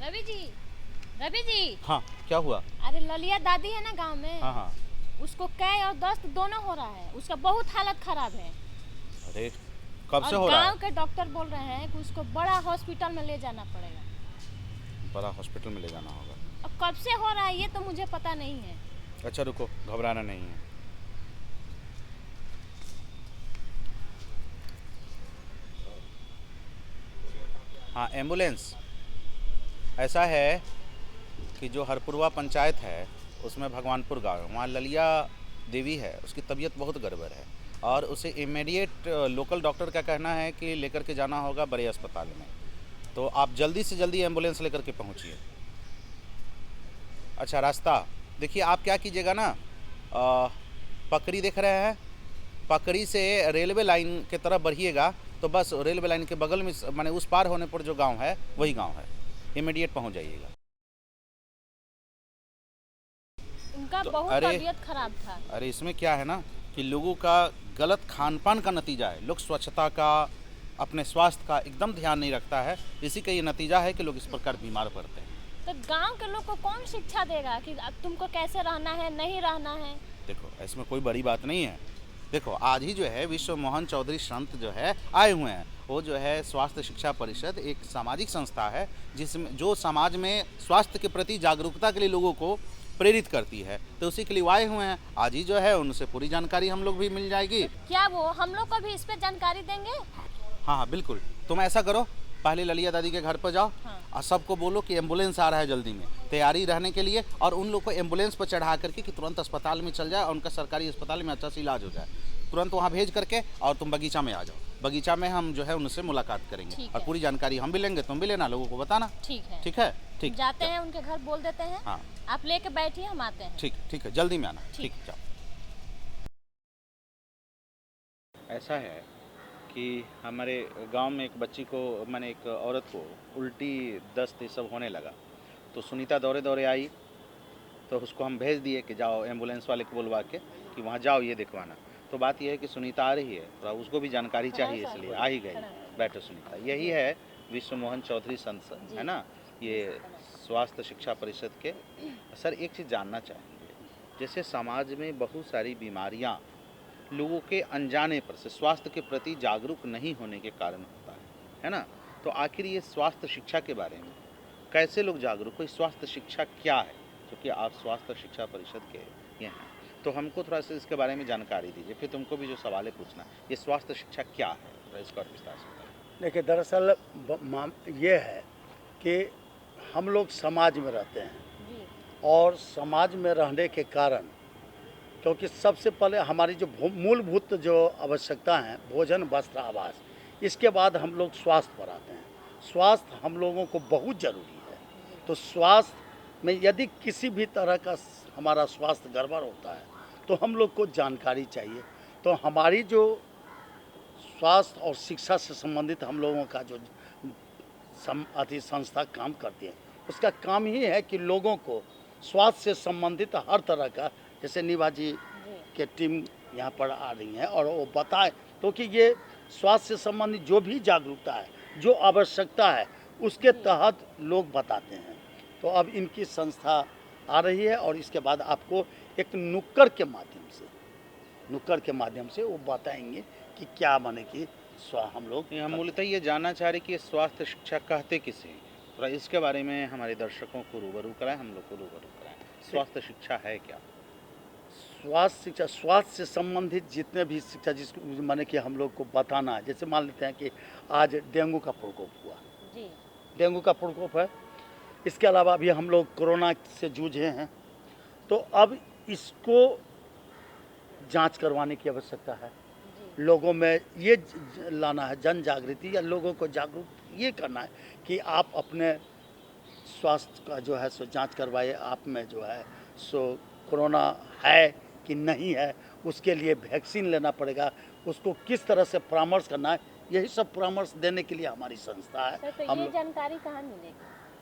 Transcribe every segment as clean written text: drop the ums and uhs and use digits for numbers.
रवि जी, रवि जी। हाँ, क्या हुआ? अरे ललिया दादी है ना गांव में। हाँ हाँ। उसको कै और दस्त दोनों हो रहा है। उसका बहुत हालत खराब है। अरे कब और से हो रहा गांव है? के डॉक्टर बोल रहे हैं कि उसको बड़ा हॉस्पिटल में ले जाना पड़ेगा। बड़ा हॉस्पिटल में ले जाना होगा। अब कब से हो रहा है ये तो मुझे पता नहीं है। अच्छा रुको, घबराना नहीं है। हाँ, एम्बुलेंस। ऐसा है कि जो हरपुरवा पंचायत है उसमें भगवानपुर गांव है, वहाँ ललिया देवी है, उसकी तबीयत बहुत गड़बड़ है और उसे इमीडिएट लोकल डॉक्टर का कहना है कि लेकर के जाना होगा बड़े अस्पताल में। तो आप जल्दी से जल्दी एम्बुलेंस लेकर के पहुँचिए। अच्छा, रास्ता देखिए, आप क्या कीजिएगा ना, पकड़ी देख रहे हैं, पकड़ी से रेलवे लाइन के तरफ बढ़िएगा तो बस रेलवे लाइन के बगल में, माने उस पार होने पर जो गांव है वही गांव है, इमीडिएट पहुंच जाइएगा। उनका तो बहुत अरे तबीयत खराब था। अरे इसमें क्या है ना कि लोगों का गलत खान पान का नतीजा है। लोग स्वच्छता का, अपने स्वास्थ्य का एकदम ध्यान नहीं रखता है, इसी का ये नतीजा है कि लोग इस प्रकार बीमार पड़ते हैं। तो गांव के लोग को कौन शिक्षा देगा कि अब तुमको कैसे रहना है, नहीं रहना है। देखो, इसमें कोई बड़ी बात नहीं है। देखो, आज ही जो है विश्व मोहन चौधरी संत जो है आए हुए हैं। वो जो है स्वास्थ्य शिक्षा परिषद एक सामाजिक संस्था है जिसमें जो समाज में स्वास्थ्य के प्रति जागरूकता के लिए लोगों को प्रेरित करती है, तो उसी के लिए आए हुए हैं। आज ही जो है उनसे पूरी जानकारी हम लोग भी मिल जाएगी। तो क्या वो हम लोग को भी इस पे जानकारी देंगे? हाँ हाँ बिल्कुल। तुम ऐसा करो, पहले ललिया दादी के घर पर जाओ। हाँ। और सबको बोलो कि एम्बुलेंस आ रहा है जल्दी में, तैयारी रहने के लिए, और उन लोग को एम्बुलेंस पर चढ़ा करके कि तुरंत अस्पताल में चल जाए और उनका सरकारी अस्पताल में अच्छा से इलाज हो जाए। तुरंत वहाँ भेज करके और तुम बगीचा में आ जाओ। बगीचा में हम जो है उनसे मुलाकात करेंगे और पूरी जानकारी हम भी लेंगे, तुम भी लेना, लोगों को बताना। ठीक है। ठीक है, ठीक। जाते हैं उनके घर, बोल देते हैं। हाँ आप लेके बैठिए, हम आते हैं। ठीक, ठीक है, जल्दी में आना। ठीक, जाओ। ऐसा है कि हमारे गांव में एक बच्ची को, मैंने एक औरत को उल्टी दस्त ये सब होने लगा, तो सुनीता दौड़े दौड़े आई, तो उसको हम भेज दिए कि जाओ एम्बुलेंस वाले को बुलवा के कि वहाँ जाओ ये दिखवाना। तो बात यह है कि सुनीता आ रही है, तो उसको भी जानकारी चाहिए, इसलिए आ ही गई। बैठो सुनीता, यही है विश्व मोहन चौधरी संसद है ना, ये स्वास्थ्य शिक्षा परिषद के। सर एक चीज़ जानना चाहेंगे, जैसे समाज में बहुत सारी बीमारियाँ लोगों के अनजाने पर से, स्वास्थ्य के प्रति जागरूक नहीं होने के कारण होता है ना, तो आखिर ये स्वास्थ्य शिक्षा के बारे में कैसे लोग जागरूक हो, स्वास्थ्य शिक्षा क्या है, क्योंकि आप स्वास्थ्य शिक्षा परिषद के ये हैं, तो हमको थोड़ा सा इसके बारे में जानकारी दीजिए, फिर तुमको भी जो सवाल पूछना, ये स्वास्थ्य शिक्षा क्या है, थोड़ा इसका विस्तार से बताइए। देखिए, दरअसल ये है कि हम लोग समाज में रहते हैं और समाज में रहने के कारण, क्योंकि सबसे पहले हमारी जो मूलभूत जो आवश्यकता है, भोजन वस्त्र आवास, इसके बाद हम लोग स्वास्थ्य पर आते हैं। स्वास्थ्य हम लोगों को बहुत ज़रूरी है। तो स्वास्थ्य में यदि किसी भी तरह का हमारा स्वास्थ्य गड़बड़ होता है तो हम लोग को जानकारी चाहिए। तो हमारी जो स्वास्थ्य और शिक्षा से संबंधित हम लोगों का जो संस्था काम करती है, उसका काम ही है कि लोगों को स्वास्थ्य से संबंधित हर तरह का, जैसे निभा जी के टीम यहाँ पर आ रही हैं और वो बताए, क्योंकि ये स्वास्थ्य से संबंधित जो भी जागरूकता है, जो आवश्यकता है, उसके तहत लोग बताते हैं। तो अब इनकी संस्था आ रही है और इसके बाद आपको एक नुक्कड़ के माध्यम से वो बताएंगे कि क्या बने कि हम लोग हम मूलतः ये जानना चाह रहे कि ये स्वास्थ्य शिक्षा कहते किसे, थोड़ा इसके बारे में हमारे दर्शकों को रूबरू कराएं, हम लोग को रूबरू कराएं। स्वास्थ्य शिक्षा है क्या? स्वास्थ्य शिक्षा, स्वास्थ्य से संबंधित जितने भी शिक्षा, जिसको माने कि हम लोग को बताना है। जैसे मान लेते हैं कि आज डेंगू का प्रकोप हुआ, डेंगू का प्रकोप है, इसके अलावा अभी हम लोग कोरोना से जूझे हैं, तो अब इसको जांच करवाने की आवश्यकता है। लोगों में ये लाना है जन जागृति, या लोगों को जागरूक ये करना है कि आप अपने स्वास्थ्य का जो है सो जांच करवाइए, आप में जो है सो कोरोना है कि नहीं है, उसके लिए वैक्सीन लेना पड़ेगा, उसको किस तरह से परामर्श करना है, यही सब परामर्श देने के लिए हमारी संस्था है। सर, तो ये जानकारी कहाँ मिलेगी?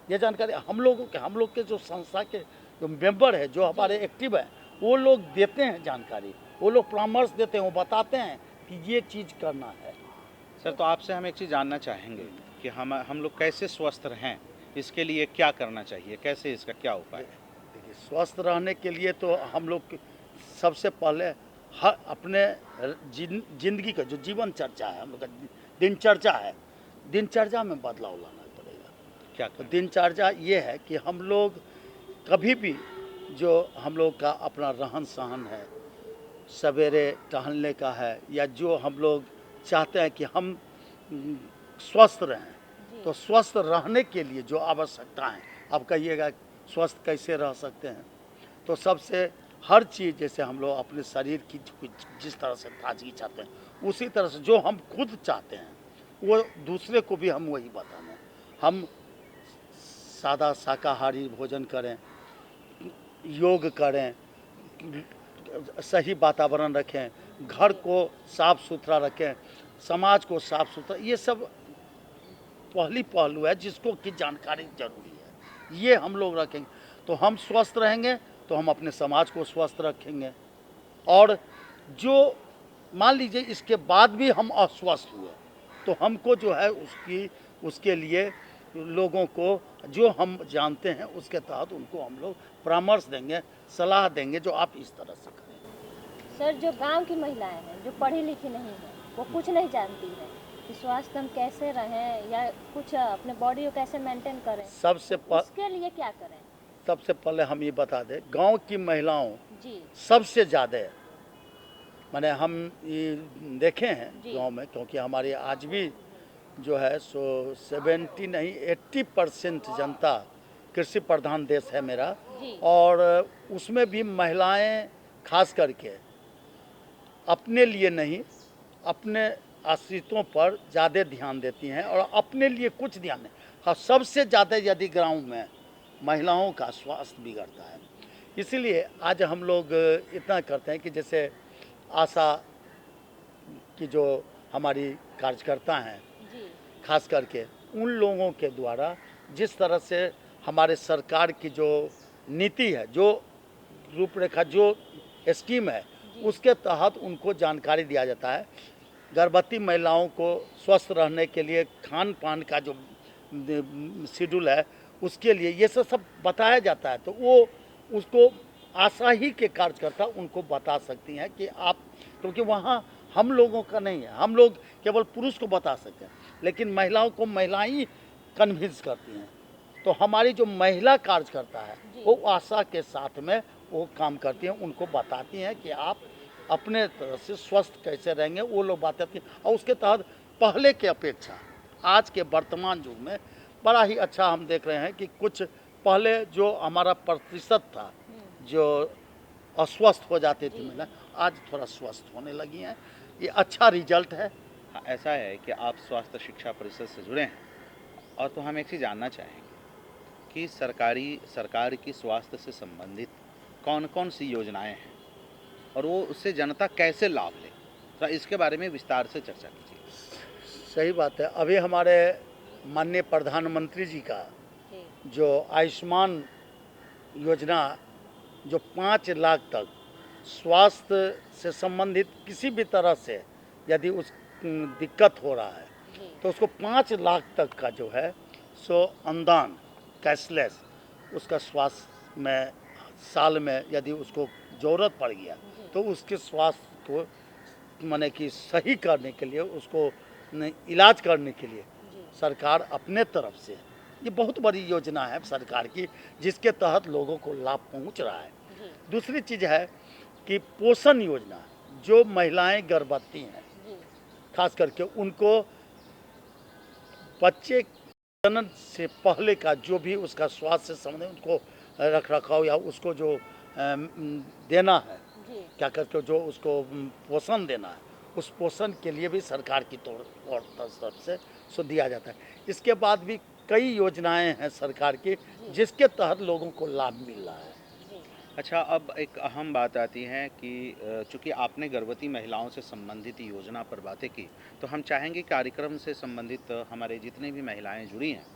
ये जानकारी हम लोग के जो संस्था के जो मेंबर है, जो हमारे एक्टिव हैं, वो लोग देते हैं जानकारी, वो लोग परामर्श देते हैं, वो बताते हैं कि ये चीज़ करना है। सर, तो आपसे हम एक चीज़ जानना चाहेंगे कि हम लोग कैसे स्वस्थ रहें, इसके लिए क्या करना चाहिए, कैसे इसका क्या उपाय है? देखिए, स्वस्थ रहने के लिए तो हम लोग सबसे पहले हर अपने जिंदगी का जो जीवन चर्चा है, हम लोग का दिनचर्या है, दिनचर्या में बदलाव लाना पड़ेगा। क्या तो करें? दिनचर्या ये है कि हम लोग कभी भी जो हम लोग का अपना रहन सहन है, सवेरे टहलने का है, या जो हम लोग चाहते हैं कि हम स्वस्थ रहें, तो स्वस्थ रहने के लिए जो आवश्यकता है, आप कहिएगा स्वस्थ कैसे रह सकते हैं, तो सबसे हर चीज़, जैसे हम लोग अपने शरीर की जिस तरह से ताजगी चाहते हैं, उसी तरह से जो हम खुद चाहते हैं वो दूसरे को भी हम वही बताना है। हम सादा शाकाहारी भोजन करें, योग करें, सही वातावरण रखें, घर को साफ सुथरा रखें, समाज को साफ सुथरा, ये सब पहली पहलू है जिसको की जानकारी जरूरी है। ये हम लोग रखेंगे तो हम स्वस्थ रहेंगे, तो हम अपने समाज को स्वस्थ रखेंगे। और जो मान लीजिए इसके बाद भी हम अस्वस्थ हुए, तो हमको जो है उसके लिए लोगों को जो हम जानते हैं उसके तहत उनको हम लोग परामर्श देंगे, सलाह देंगे, जो आप इस तरह से करें। सर, जो गांव की महिलाएं हैं, जो पढ़ी लिखी नहीं है, वो कुछ नहीं जानती है कि स्वास्थ्य हम कैसे रहें या कुछ अपने बॉडी को कैसे मेंटेन करें, उसके लिए क्या करें? सबसे पहले हम ये बता दें, गांव की महिलाओं जी सबसे ज़्यादा, माने हम ये देखे हैं गांव में, क्योंकि हमारे आज भी जो है सो 70 नहीं 80% जनता कृषि प्रधान देश है मेरा, और उसमें भी महिलाएं खास करके अपने लिए नहीं, अपने आश्रितों पर ज़्यादा ध्यान देती हैं, और अपने लिए कुछ ध्यान नहीं। हाँ, सबसे ज़्यादा यदि गाँव में महिलाओं का स्वास्थ्य बिगड़ता है। इसीलिए आज हम लोग इतना करते हैं कि जैसे आशा की जो हमारी कार्यकर्ता हैं, खास करके उन लोगों के द्वारा जिस तरह से हमारे सरकार की जो नीति है, जो रूपरेखा, जो स्कीम है, उसके तहत उनको जानकारी दिया जाता है। गर्भवती महिलाओं को स्वस्थ रहने के लिए खान पान का जो शेड्यूल है, उसके लिए ये सब बताया जाता है। तो वो उसको आशा ही के कार्यकर्ता उनको बता सकती हैं कि आप, क्योंकि वहाँ हम लोगों का नहीं है, हम लोग केवल पुरुष को बता सकते हैं, लेकिन महिलाओं को महिलाएं ही कन्विंस करती हैं। तो हमारी जो महिला कार्यकर्ता है वो आशा के साथ में वो काम करती हैं, उनको बताती हैं कि आप अपने तरह से स्वस्थ कैसे रहेंगे, वो लोग बताती हैं। और उसके तहत पहले के अपेक्षा आज के वर्तमान युग में बड़ा ही अच्छा हम देख रहे हैं कि कुछ पहले जो हमारा प्रतिशत था जो अस्वस्थ हो जाती थी महिला, आज थोड़ा स्वस्थ होने लगी हैं। ये अच्छा रिजल्ट है। हाँ, ऐसा है कि आप स्वास्थ्य शिक्षा परिषद से जुड़े हैं, और तो हम एक चीज़ जानना चाहेंगे कि सरकार की स्वास्थ्य से संबंधित कौन कौन सी योजनाएं हैं और वो उससे जनता कैसे लाभ ले, तो इसके बारे में विस्तार से चर्चा कीजिए। सही बात है। अभी हमारे माननीय प्रधानमंत्री जी का जो आयुष्मान योजना, जो 5 लाख तक स्वास्थ्य से संबंधित किसी भी तरह से यदि उस दिक्कत हो रहा है, तो उसको 5 लाख तक का जो है सो अनुदान कैशलेस, उसका स्वास्थ्य में साल में यदि उसको ज़रूरत पड़ गया तो उसके स्वास्थ्य को माने कि सही करने के लिए, उसको इलाज करने के लिए सरकार अपने तरफ से, ये बहुत बड़ी योजना है सरकार की, जिसके तहत लोगों को लाभ पहुंच रहा है। दूसरी चीज़ है कि पोषण योजना, जो महिलाएं गर्भवती हैं खास करके उनको बच्चे जन्म से पहले का जो भी उसका स्वास्थ्य से संबंधित उनको रख रखाव या उसको जो देना है, क्या करके जो उसको पोषण देना है, उस पोषण के लिए भी सरकार की तरफ से सो दिया जाता है। इसके बाद भी कई योजनाएं हैं सरकार की जिसके तहत लोगों को लाभ मिल रहा है। अच्छा, अब एक अहम बात आती है कि चूँकि आपने गर्भवती महिलाओं से संबंधित योजना पर बातें की, तो हम चाहेंगे कार्यक्रम से संबंधित हमारे जितनी भी महिलाएं जुड़ी हैं,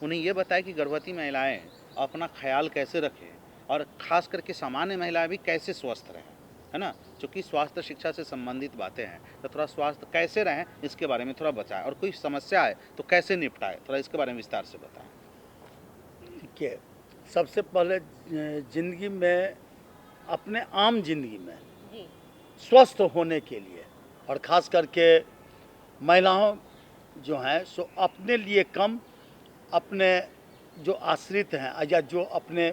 उन्हें ये बताएं कि गर्भवती महिलाएं अपना ख्याल कैसे रखें और ख़ास करके सामान्य महिलाएं भी कैसे स्वस्थ रहें, है ना? चूँकि स्वास्थ्य शिक्षा से संबंधित बातें हैं, तो थोड़ा स्वास्थ्य कैसे रहें इसके बारे में थोड़ा बताएं, और कोई समस्या आए तो कैसे निपटाएं, थोड़ा इसके बारे में विस्तार से बताएं। देखिए, सबसे पहले ज़िंदगी में, अपने आम जिंदगी में जी स्वस्थ होने के लिए, और ख़ास करके महिलाओं जो हैं सो अपने लिए कम, अपने जो आश्रित हैं या जो अपने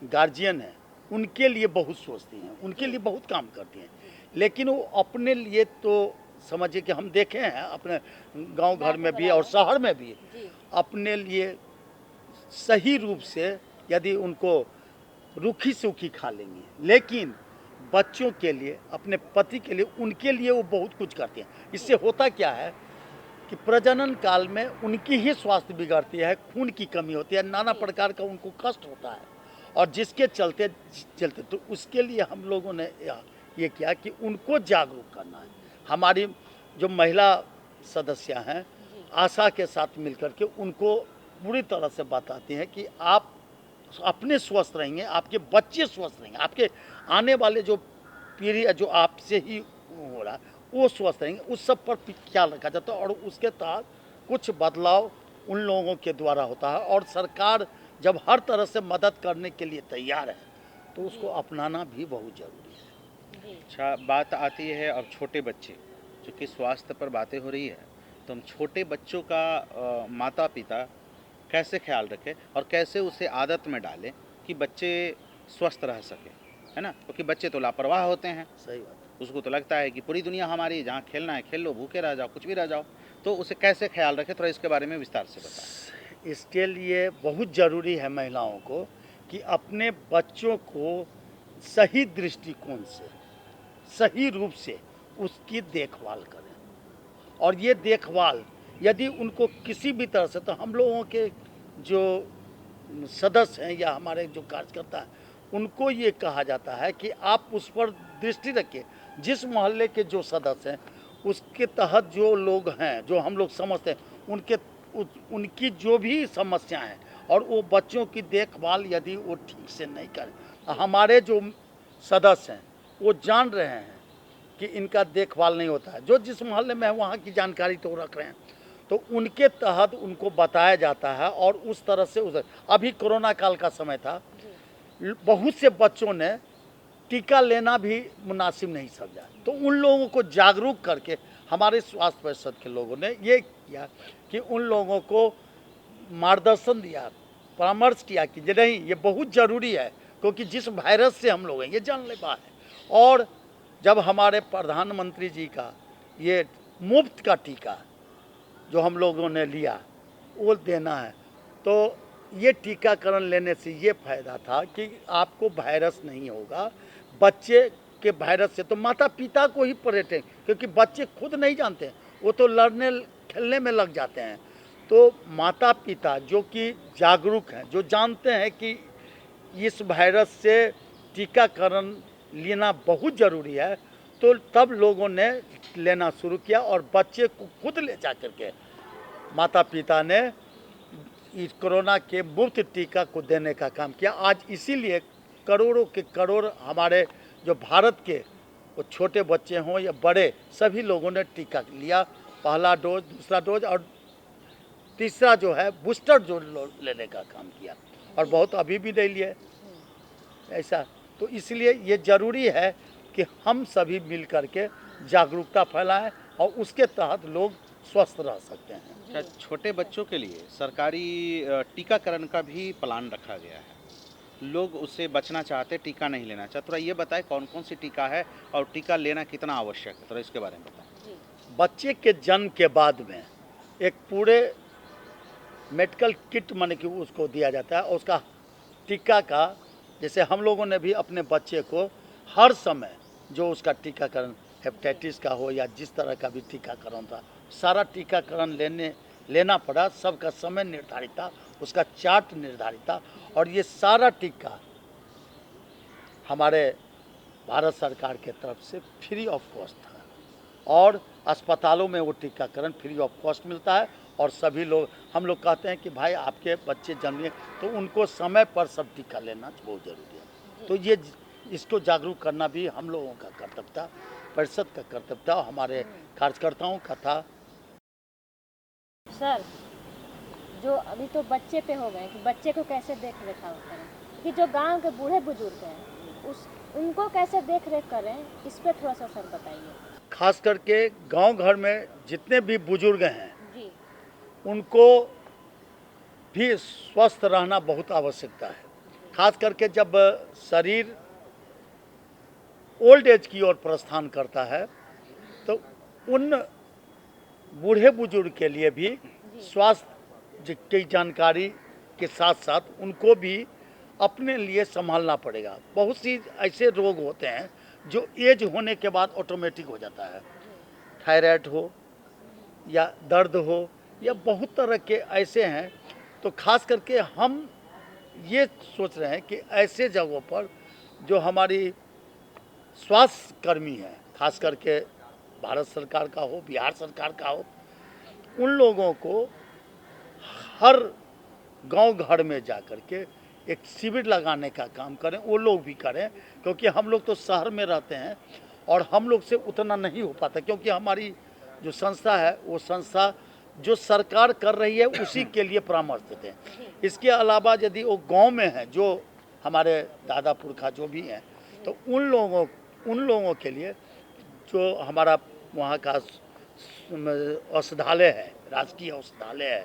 गार्जियन हैं उनके लिए बहुत सोचती हैं, उनके लिए बहुत काम करती हैं, लेकिन वो अपने लिए तो समझिए कि हम देखे हैं अपने गांव घर में भी और शहर में भी, जी अपने लिए सही रूप से यदि उनको रूखी सूखी खा लेंगी, लेकिन बच्चों के लिए, अपने पति के लिए, उनके लिए वो बहुत कुछ करती हैं। इससे होता क्या है कि प्रजनन काल में उनकी ही स्वास्थ्य बिगड़ती है, खून की कमी होती है, नाना प्रकार का उनको कष्ट होता है, और जिसके चलते तो उसके लिए हम लोगों ने ये किया कि उनको जागरूक करना है। हमारी जो महिला सदस्य हैं आशा के साथ मिलकर के उनको पूरी तरह से बताती हैं कि आप अपने स्वस्थ रहेंगे, आपके बच्चे स्वस्थ रहेंगे, आपके आने वाले जो पीढ़ी है जो आपसे ही हो रहा है वो स्वस्थ रहेंगे, उस सब पर ख्याल रखा जाता है, और उसके तहत कुछ बदलाव उन लोगों के द्वारा होता है, और सरकार जब हर तरह से मदद करने के लिए तैयार है तो उसको अपनाना भी बहुत ज़रूरी है। अच्छा, बात आती है अब छोटे बच्चे, चूँकि स्वास्थ्य पर बातें हो रही है, तो हम छोटे बच्चों का माता पिता कैसे ख्याल रखें और कैसे उसे आदत में डालें कि बच्चे स्वस्थ रह सकें, है ना? क्योंकि बच्चे तो लापरवाह होते हैं, सही बात। उसको तो लगता है कि पूरी दुनिया हमारी, जहाँ खेलना है खेल लो, भूखे रह जाओ, कुछ भी रह जाओ, तो उसे कैसे ख्याल रखें, थोड़ा इसके बारे में विस्तार से बताएं। इसके लिए बहुत ज़रूरी है महिलाओं को कि अपने बच्चों को सही दृष्टिकोण से, सही रूप से उसकी देखभाल करें, और ये देखभाल यदि उनको किसी भी तरह से, तो हम लोगों के जो सदस्य हैं या हमारे जो कार्यकर्ता हैं उनको ये कहा जाता है कि आप उस पर दृष्टि रखिए। जिस मोहल्ले के जो सदस्य हैं उसके तहत जो लोग हैं, जो हम लोग समझते हैं, उनकी जो भी समस्या हैं, और वो बच्चों की देखभाल यदि वो ठीक से नहीं करें, हमारे जो सदस्य हैं वो जान रहे हैं कि इनका देखभाल नहीं होता है, जो जिस मोहल्ले में है वहाँ की जानकारी तो रख रहे हैं, तो उनके तहत उनको बताया जाता है, और उस तरह से अभी कोरोना काल का समय था, बहुत से बच्चों ने टीका लेना भी मुनासिब नहीं समझा, तो उन लोगों को जागरूक करके हमारे स्वास्थ्य परिषद के लोगों ने ये किया कि उन लोगों को मार्गदर्शन दिया, परामर्श किया कि नहीं, ये बहुत ज़रूरी है, क्योंकि जिस वायरस से हम लोग हैं ये जानलेवा है, और जब हमारे प्रधानमंत्री जी का ये मुफ्त का टीका जो हम लोगों ने लिया वो देना है, तो ये टीकाकरण लेने से ये फ़ायदा था कि आपको वायरस नहीं होगा, बच्चे के वायरस से तो माता पिता को ही परेटें, क्योंकि बच्चे खुद नहीं जानते हैं, वो तो लड़ने खेलने में लग जाते हैं, तो माता पिता जो कि जागरूक हैं, जो जानते हैं कि इस वायरस से टीकाकरण लेना बहुत ज़रूरी है, तो तब लोगों ने लेना शुरू किया, और बच्चे को खुद ले जा करके माता पिता ने इस कोरोना के मुफ्त टीका को देने का काम किया। आज इसीलिए करोड़ों के करोड़ हमारे जो भारत के वो छोटे बच्चे हों या बड़े, सभी लोगों ने टीका लिया, पहला डोज, दूसरा डोज, और तीसरा जो है बूस्टर डोज लेने का काम किया, और बहुत अभी भी नहीं लिए ऐसा। तो इसलिए ये ज़रूरी है कि हम सभी मिल कर के जागरूकता फैलाएं, और उसके तहत लोग स्वस्थ रह सकते हैं। अच्छा, छोटे बच्चों के लिए सरकारी टीकाकरण का भी प्लान रखा गया है, लोग उससे बचना चाहते, टीका नहीं लेना चाहते, थोड़ा ये बताएं कौन कौन सी टीका है और टीका लेना कितना आवश्यक है, थोड़ा इसके बारे में बताएं। बच्चे के जन्म के बाद में एक पूरे मेडिकल किट माने कि उसको दिया जाता है, और उसका टीका का, जैसे हम लोगों ने भी अपने बच्चे को हर समय जो उसका टीकाकरण हेपेटाइटिस का हो या जिस तरह का भी टीकाकरण था, सारा टीकाकरण लेना पड़ा, सबका समय निर्धारित था, उसका चार्ट निर्धारित था, और ये सारा टीका हमारे भारत सरकार के तरफ से फ्री ऑफ कॉस्ट था और अस्पतालों में वो टीकाकरण फ्री ऑफ कॉस्ट मिलता है। और सभी लोग, हम लोग कहते हैं कि भाई आपके बच्चे जन्मे तो उनको समय पर सब टीका लेना बहुत ज़रूरी है। तो ये इसको जागरूक करना भी हम लोगों का कर्तव्य था, परिषद का कर्तव्य था, हमारे कार्यकर्ताओं का था। सर, जो अभी तो बच्चे पे हो गए कि बच्चे को कैसे देख रेख करें, कि जो गांव के बूढ़े बुजुर्ग हैं उनको कैसे देख रेख करें, इस पर थोड़ा सा सर बताइए। खास करके गांव घर में जितने भी बुजुर्ग हैं जी, उनको भी स्वस्थ रहना बहुत आवश्यकता है। खास करके जब शरीर ओल्ड एज की ओर प्रस्थान करता है तो उन बूढ़े बुजुर्ग के लिए भी स्वास्थ्य की जानकारी के साथ साथ उनको भी अपने लिए संभालना पड़ेगा। बहुत सी ऐसे रोग होते हैं जो एज होने के बाद ऑटोमेटिक हो जाता है, थायराइड हो या दर्द हो या बहुत तरह के ऐसे हैं। तो खास करके हम ये सोच रहे हैं कि ऐसे जगहों पर जो हमारी स्वास्थ्य कर्मी है, खास करके भारत सरकार का हो, बिहार सरकार का हो, उन लोगों को हर गांव घर में जा कर के एक शिविर लगाने का काम करें, वो लोग भी करें। क्योंकि हम लोग तो शहर में रहते हैं और हम लोग से उतना नहीं हो पाता, क्योंकि हमारी जो संस्था है वो संस्था जो सरकार कर रही है उसी के लिए परामर्श देते हैं। इसके अलावा यदि वो गांव में है, जो हमारे दादा पुरखा जो भी हैं, तो उन लोगों के लिए जो हमारा वहाँ का औषधालय है, राजकीय औषधालय है,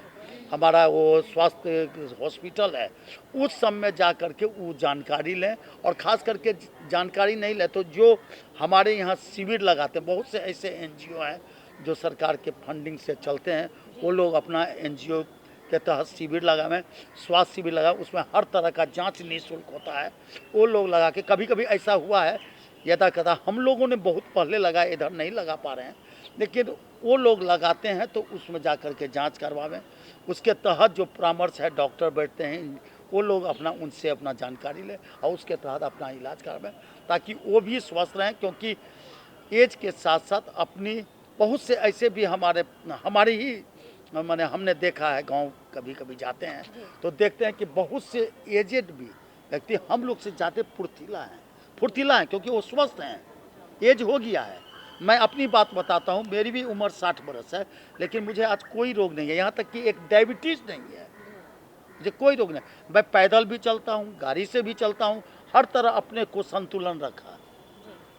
हमारा वो स्वास्थ्य हॉस्पिटल है, उस सब में जा कर के वो जानकारी लें। और ख़ास करके जानकारी नहीं ले तो जो हमारे यहाँ शिविर लगाते हैं, बहुत से ऐसे एनजीओ हैं जो सरकार के फंडिंग से चलते हैं, वो लोग अपना एनजीओ के तहत शिविर लगावें, स्वास्थ्य शिविर लगाएं, उसमें हर तरह का जांच निःशुल्क होता है, वो लोग लगा के। कभी कभी ऐसा हुआ है यदा कदा, हम लोगों ने बहुत पहले लगाए, इधर नहीं लगा पा रहे हैं, लेकिन वो लोग लगाते हैं तो उसमें जा कर के जाँच करवावें। उसके तहत जो परामर्श है, डॉक्टर बैठते हैं, वो लोग अपना उनसे अपना जानकारी लें और उसके तहत अपना इलाज करवाएं, ताकि वो भी स्वस्थ रहें। क्योंकि एज के साथ साथ अपनी बहुत से ऐसे भी हमारे ही मैंने हमने देखा है, गांव कभी कभी जाते हैं तो देखते हैं कि बहुत से एजेड भी व्यक्ति हम लोग से ज़्यादा फुर्तीला हैं क्योंकि वो स्वस्थ हैं, एज हो गया है। मैं अपनी बात बताता हूँ, मेरी भी उम्र 60 बरस है, लेकिन मुझे आज कोई रोग नहीं है, यहाँ तक कि एक डायबिटीज़ नहीं है, मुझे कोई रोग नहीं। मैं पैदल भी चलता हूँ, गाड़ी से भी चलता हूँ, हर तरह अपने को संतुलन रखा,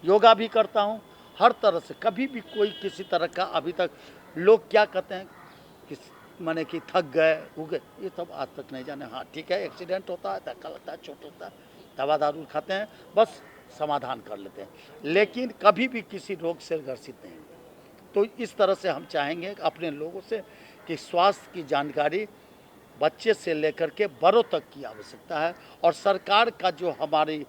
योगा भी करता हूँ, हर तरह से कभी भी कोई किसी तरह का अभी तक लोग क्या कहते हैं कि माने कि थक गए हो गए, ये सब आज तक नहीं जाने। हाँ ठीक है, एक्सीडेंट होता है, धक्का लगता है, चोट लगता है, दवा दारू खाते हैं, बस समाधान कर लेते हैं, लेकिन कभी भी किसी रोग से ग्रसित नहीं। तो इस तरह से हम चाहेंगे अपने लोगों से कि स्वास्थ्य की जानकारी बच्चे से लेकर के बड़ों तक की आवश्यकता है, और सरकार का जो हमारी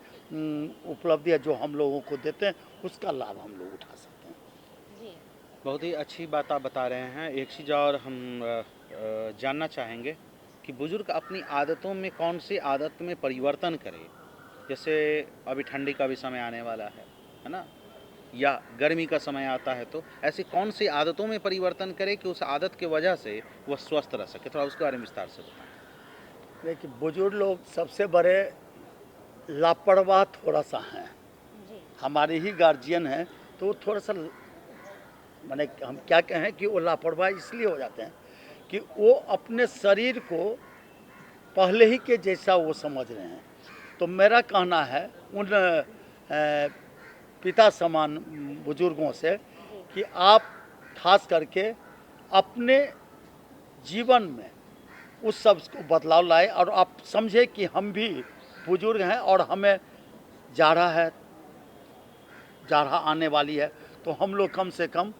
उपलब्धि है जो हम लोगों को देते हैं उसका लाभ हम लोग उठा सकते हैं। जी, बहुत ही अच्छी बात आप बता रहे हैं। एक चीज़ और हम जानना चाहेंगे कि बुज़ुर्ग अपनी आदतों में कौन सी आदत में परिवर्तन करे। जैसे अभी ठंडी का भी समय आने वाला है ना, या गर्मी का समय आता है, तो ऐसी कौन सी आदतों में परिवर्तन करे कि उस आदत की वजह से वह स्वस्थ रह सके। थोड़ा उसके बारे में विस्तार से बताएं। देखिए, बुजुर्ग लोग सबसे बड़े लापरवाह थोड़ा सा हैं, हमारे ही गार्जियन हैं, तो थोड़ा सा माने हम क्या कहें कि वो लापरवाह इसलिए हो जाते हैं कि वो अपने शरीर को पहले ही के जैसा वो समझ रहे हैं। तो मेरा कहना है उन पिता समान बुजुर्गों से कि आप खास करके अपने जीवन में उस सब को बदलाव लाए, और आप समझे कि हम भी बुजुर्ग हैं और हमें जाड़ा आने वाली है, तो हम लोग कम से कम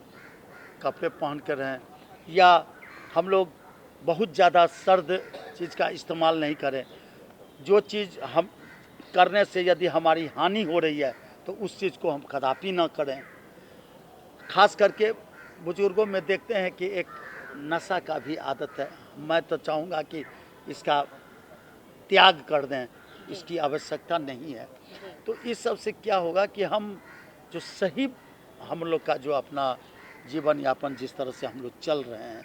कपड़े पहन कर रहें, या हम लोग बहुत ज़्यादा सर्द चीज़ का इस्तेमाल नहीं करें। जो चीज़ हम करने से यदि हमारी हानि हो रही है तो उस चीज़ को हम कदापि ना करें। खास करके बुजुर्गों में देखते हैं कि एक नशा का भी आदत है, मैं तो चाहूँगा कि इसका त्याग कर दें, इसकी आवश्यकता नहीं है। तो इस सब से क्या होगा कि हम जो सही हम लोग का जो अपना जीवन यापन जिस तरह से हम लोग चल रहे हैं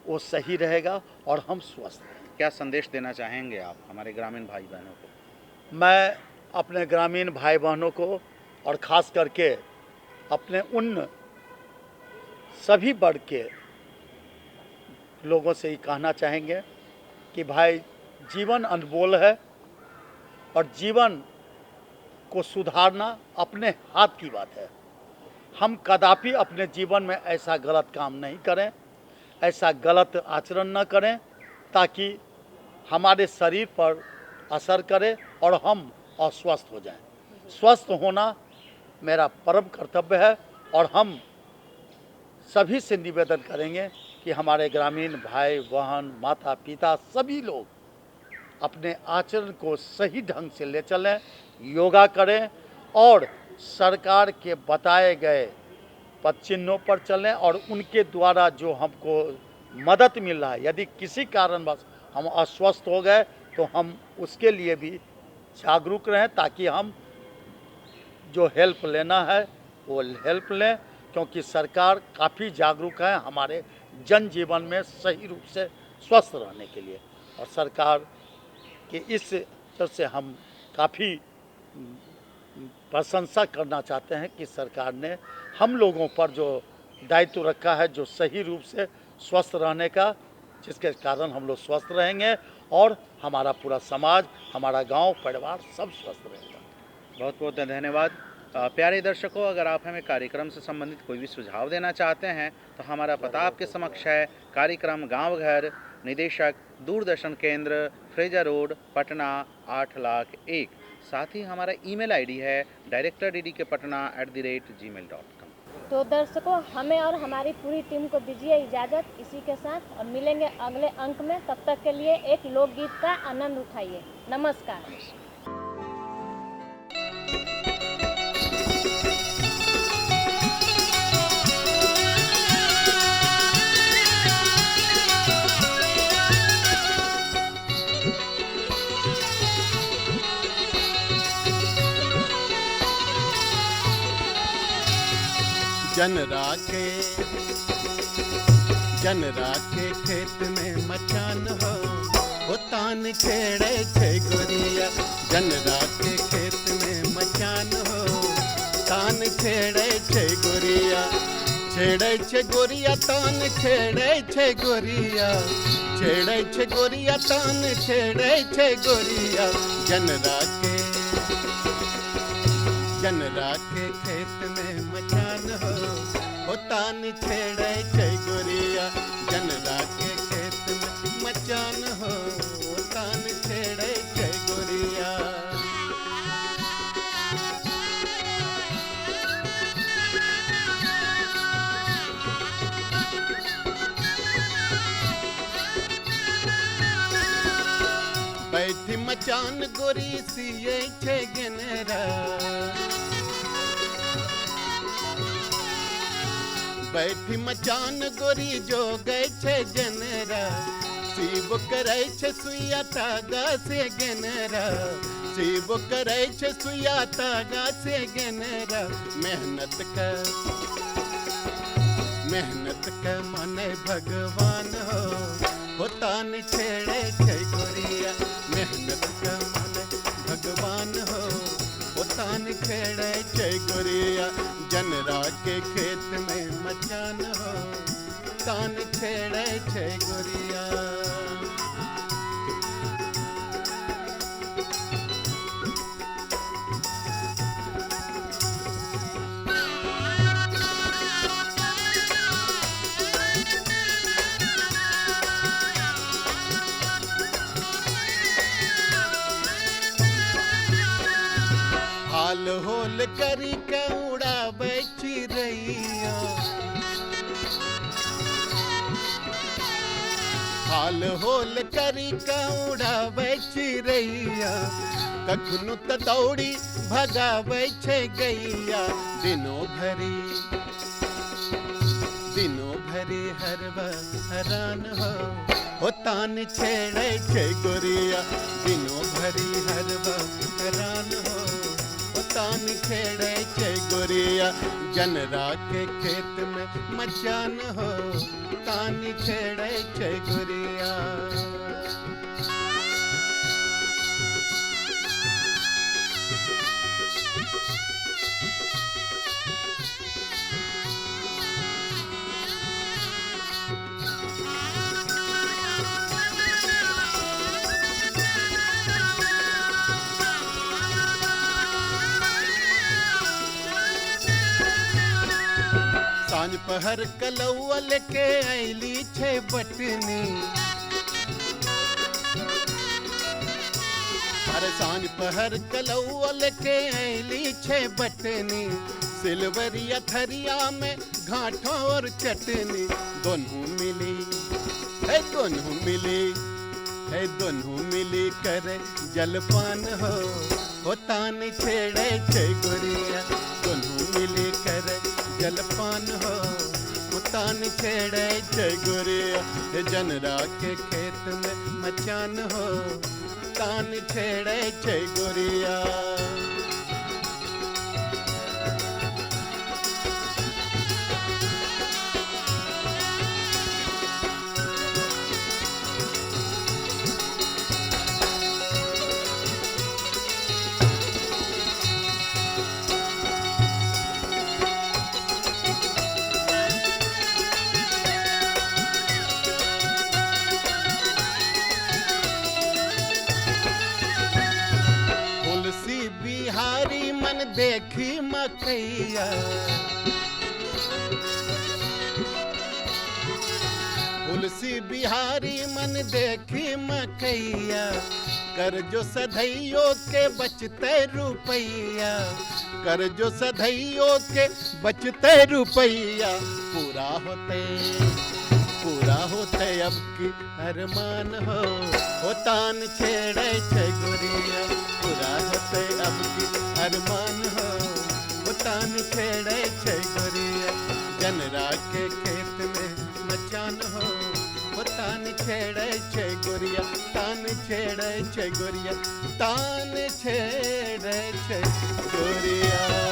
वो सही रहेगा और हम स्वस्थ रहेंगे। क्या संदेश देना चाहेंगे आप हमारे ग्रामीण भाई बहनों को? मैं अपने ग्रामीण भाई बहनों को और ख़ास करके अपने उन सभी वर्ग के लोगों से ही कहना चाहेंगे कि भाई जीवन अनमोल है और जीवन को सुधारना अपने हाथ की बात है। हम कदापि अपने जीवन में ऐसा गलत काम नहीं करें, ऐसा गलत आचरण न करें ताकि हमारे शरीर पर असर करे और हम अस्वस्थ हो जाएं। स्वस्थ होना मेरा परम कर्तव्य है और हम सभी से निवेदन करेंगे कि हमारे ग्रामीण भाई बहन माता पिता सभी लोग अपने आचरण को सही ढंग से ले चलें, योगा करें और सरकार के बताए गए पद चिन्हों पर चलें और उनके द्वारा जो हमको मदद मिल रहा है, यदि किसी कारणवश हम अस्वस्थ हो गए तो हम उसके लिए भी जागरूक रहें ताकि हम जो हेल्प लेना है वो हेल्प लें, क्योंकि सरकार काफ़ी जागरूक है हमारे जनजीवन में सही रूप से स्वस्थ रहने के लिए। और सरकार के इस तरह से हम काफ़ी प्रशंसा करना चाहते हैं कि सरकार ने हम लोगों पर जो दायित्व रखा है जो सही रूप से स्वस्थ रहने का, जिसके कारण हम लोग स्वस्थ रहेंगे और हमारा पूरा समाज, हमारा गांव, परिवार सब स्वस्थ रहेगा। बहुत बहुत धन्यवाद। प्यारे दर्शकों, अगर आप हमें कार्यक्रम से संबंधित कोई भी सुझाव देना चाहते हैं तो हमारा पता आपके समक्ष है। कार्यक्रम गांव घर, निदेशक दूरदर्शन केंद्र, फ्रेजर रोड, पटना 8,01,000। साथ ही हमारा ईमेल आईडी है directordkpatna@gmail.com। तो दर्शकों, हमें और हमारी पूरी टीम को दीजिए इजाज़त इसी के साथ और मिलेंगे अगले अंक में। तब तक के लिए एक लोकगीत का आनंद उठाइए। नमस्कार। जनरा के खेत में मचान हो तान छेड़े छे गोरिया। जनरा के खेत में मचान हो तान छेड़े छे गोरिया। छेड़े छे गोरिया तान छेड़े छे गोरिया। छेड़े छे गोरिया तान छेड़े छे गोरिया। जनरा के खेत में मचान हो तान छेड़े छे गोरिया। जनरा के खेत में मचान हो तान छेड़े छे गोरिया। बैठी मचान गोरी सिए छे गनेरा। बैठी मचान गोरी जो गए छे जनरा। शिव करे छे सुइया तागा से गनरा। शिव करे छे सुइया तागा से गनरा। मेहनत का मने भगवान हो तान छेड़े छे गोरिया। मेहनत का मने भगवान हो तान छेड़े छे गोरिया। जनरा के खेत में मचान हो तान छेड़े छे गोरिया। हाल होल करी के उड़ावे चिड़ैया। हाल होल करी के उड़ावे चिड़ैया। कखनु त दौड़ी भगावे छे गैया। दिनों भरी हरान हो तान छेड़े छे गोरिया। दिनों भरी हरान हो तान छेड़े छे गोरिया जनरा के खेत में मचान हो तान छेड़े छे गोरिया। सांझ पहर कलौआ लेके आईली छे बटनी, अरे सांझ पहर कलौआ लेके आईली छे बटनी, सिलवरिया थरिया में घाटों और चटनी दोनों मिली है दोनों मिली है दोनों मिली करे जलपान हो तान छेड़े छे गोरिया दोनों मिली करे जलपान हो तान छेड़े छे गोरिया जनरा के खेत में मचान हो तान छेड़े छे गोरिया। बिहारी मन देखी मकैया, तुलसी बिहारी मन देखी मकैया, कर जो सधैयो के बचते रुपैया, कर जो सधैयो के बचते रुपैया, पूरा होते अब की अरमान हो तान छेड़े छे गोरिया, पूरा होते अब की अरमान हो तान छेड़े छे गोरिया, जनरा के खेत में मचान हो तान छेड़े छे गोरिया, तान छेड़े छे गोरिया, तान छेड़े छे गोरिया।